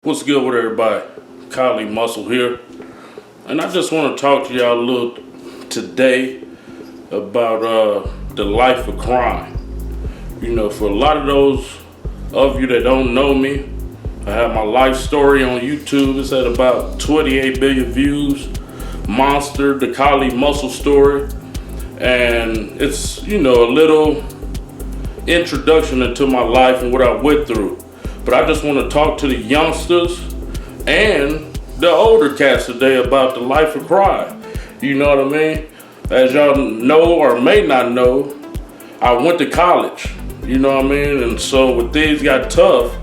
What's good with everybody? Kylie Muscle here. And I just want to talk to y'all a little today about the life of crime. You know, for a lot of those of you that don't know me, I have my life story on YouTube. It's at about 28 billion views. Monster, the Kylie Muscle story. And it's, you know, a little introduction into my life and what I went through. But I just want to talk to the youngsters and the older cats today about the life of crime. You know what I mean? As y'all know or may not know, I went to college. You know what I mean? And so when things got tough,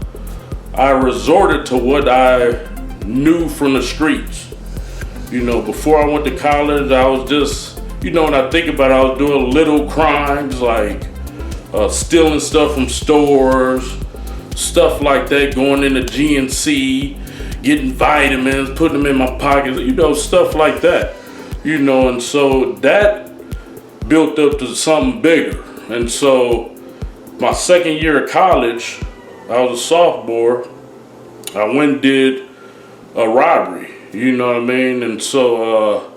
I resorted to what I knew from the streets. You know, before I went to college, I was just, you know, when I think about it, I was doing little crimes like stealing stuff from stores, stuff like that, going into GNC, getting vitamins, putting them in my pockets, you know, stuff like that. You know, and so that built up to something bigger. And so my second year of college, I was a sophomore, I went and did a robbery, you know what I mean? And so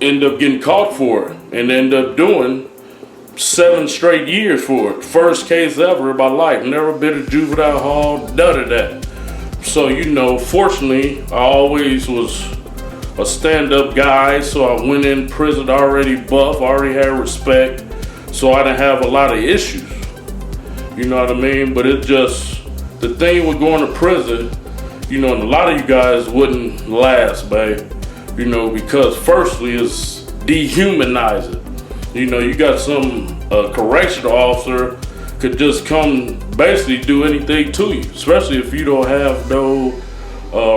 ended up getting caught for it and ended up doing 7 straight years for it. First case ever in my life. Never been to juvenile hall, none of that. So, you know, fortunately, I always was a stand-up guy, so I went in prison already buff, already had respect, so I didn't have a lot of issues. You know what I mean? But it just, the thing with going to prison, you know, and a lot of you guys wouldn't last, babe. You know, because firstly, it's dehumanizing. You know, you got some correctional officer could just come basically do anything to you, especially if you don't have no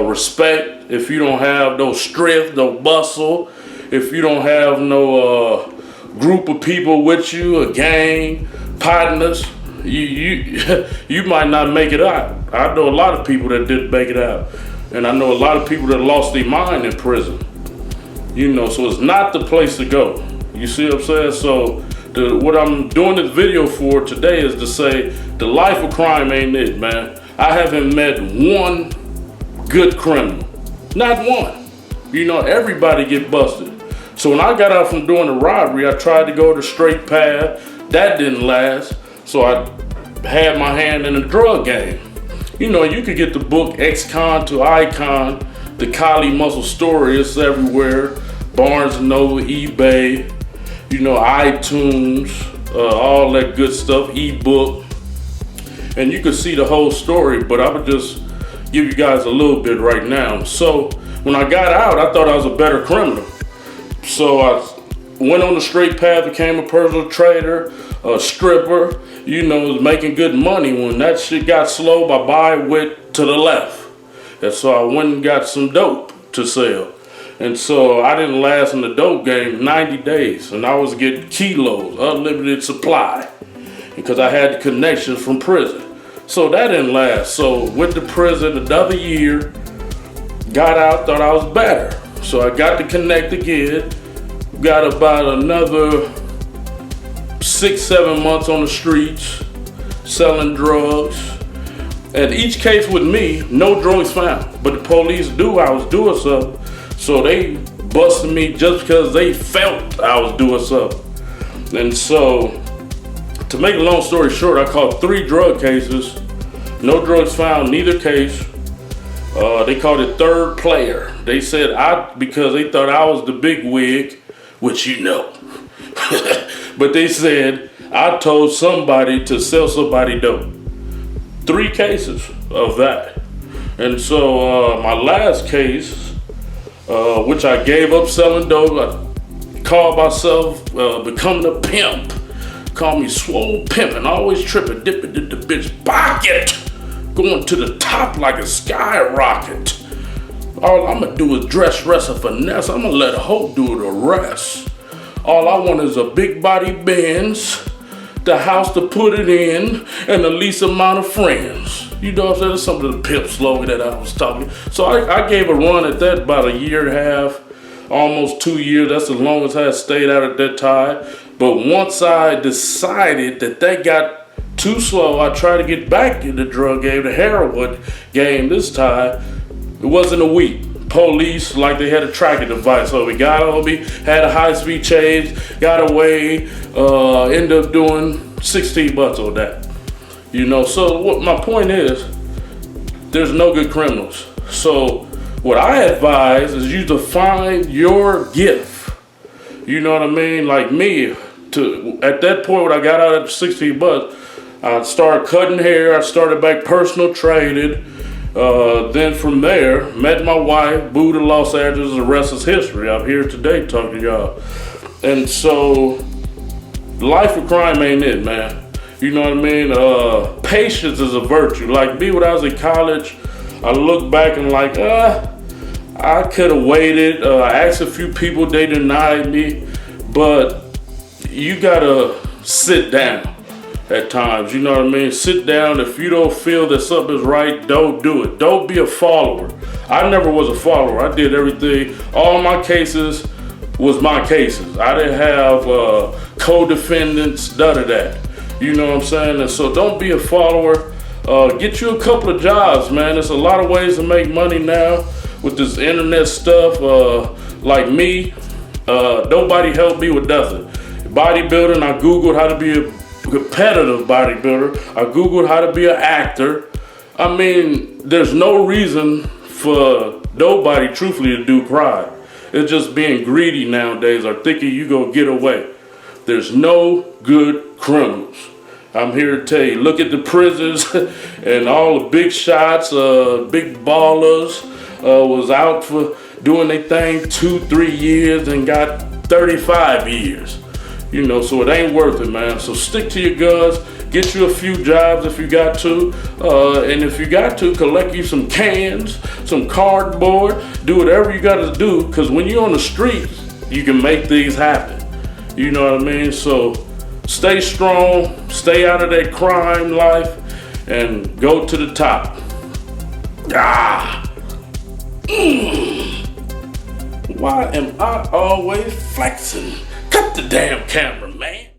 respect, if you don't have no strength, no muscle, if you don't have no group of people with you, a gang, partners, you might not make it out. I know a lot of people that didn't make it out, and I know a lot of people that lost their mind in prison. You know, so it's not the place to go. You see what I'm saying? So what I'm doing this video for today is to say the life of crime ain't it, man. I haven't met one good criminal. Not one. You know, everybody get busted. So when I got out from doing the robbery, I tried to go the straight path. That didn't last. So I had my hand in the drug game. You know, you could get the book Ex-Con to Icon, the Kylie Muscle story. It's everywhere. Barnes & Noble, eBay, you know, iTunes, all that good stuff, ebook. And you can see the whole story, but I would just give you guys a little bit right now. So when I got out, I thought I was a better criminal. So I went on the straight path, became a personal trader, a stripper, you know, was making good money. When that shit got slow, my buy went to the left. And so I went and got some dope to sell. And so I didn't last in the dope game 90 days. And I was getting kilos, unlimited supply, because I had the connections from prison. So that didn't last. So went to prison another year, got out, thought I was better. So I got to connect again, got about another 6-7 months on the streets, selling drugs. And each case with me, no drugs found. But the police knew I was doing something. So they busted me just because they felt I was doing something. And so, to make a long story short, I caught 3 drug cases. No drugs found, neither case. They called it third player. They said because they thought I was the big wig, which you know. But they said I told somebody to sell somebody dope. 3 cases of that. And so my last case, which I gave up selling dope, I called myself becoming a pimp. Call me swole pimping, always tripping, dipping in the bitch pocket, going to the top like a skyrocket. All I'm gonna do is dress, rest, and finesse. I'm gonna let a hoe do the rest. All I want is a big body Benz, the house to put it in, and the least amount of friends. You know what I'm saying? That's some of the pimp slogan that I was talking. So I gave a run at that about a year and a half, almost 2 years. That's the longest I had stayed out at that time. But once I decided that got too slow. I tried to get back in the drug game, the heroin game this time. It wasn't a week. Police, like they had a tracking device, so we got on me, had a high-speed chase, got away, ended up doing 16 months on that. You know, so what my point is, there's no good criminals. So what I advise is you define your gift. You know what I mean? Like me, at that point when I got out at 16 months, I started cutting hair, I started back personal training. Then from there, met my wife, moved to Los Angeles, the rest is history. I'm here today talking to y'all. And so, life of crime ain't it, man. You know what I mean? Patience is a virtue. Like me, when I was in college, I look back and like, I could have waited. I asked a few people, they denied me. But you gotta sit down at times, you know what I mean? Sit down. If you don't feel that something's right, don't do it. Don't be a follower. I never was a follower. I did everything. All my cases was my cases. I didn't have co-defendants, none of that. You know what I'm saying? And so don't be a follower. Get you a couple of jobs, man. There's a lot of ways to make money now with this internet stuff. Like me, nobody helped me with nothing. Bodybuilding, I Googled how to be a competitive bodybuilder. I Googled how to be an actor. I mean, there's no reason for nobody truthfully to do crime. It's just being greedy nowadays or thinking you gonna get away. There's no good criminals. I'm here to tell you, look at the prisons and all the big shots, big ballers was out for doing their thing 2-3 years and got 35 years. You know, so it ain't worth it, man. So stick to your guns, get you a few jobs if you got to, and if you got to, collect you some cans, some cardboard, do whatever you gotta do, because when you're on the streets, you can make things happen. You know what I mean? So stay strong, stay out of that crime life, and go to the top. Why am I always flexing? Cut the damn camera, man.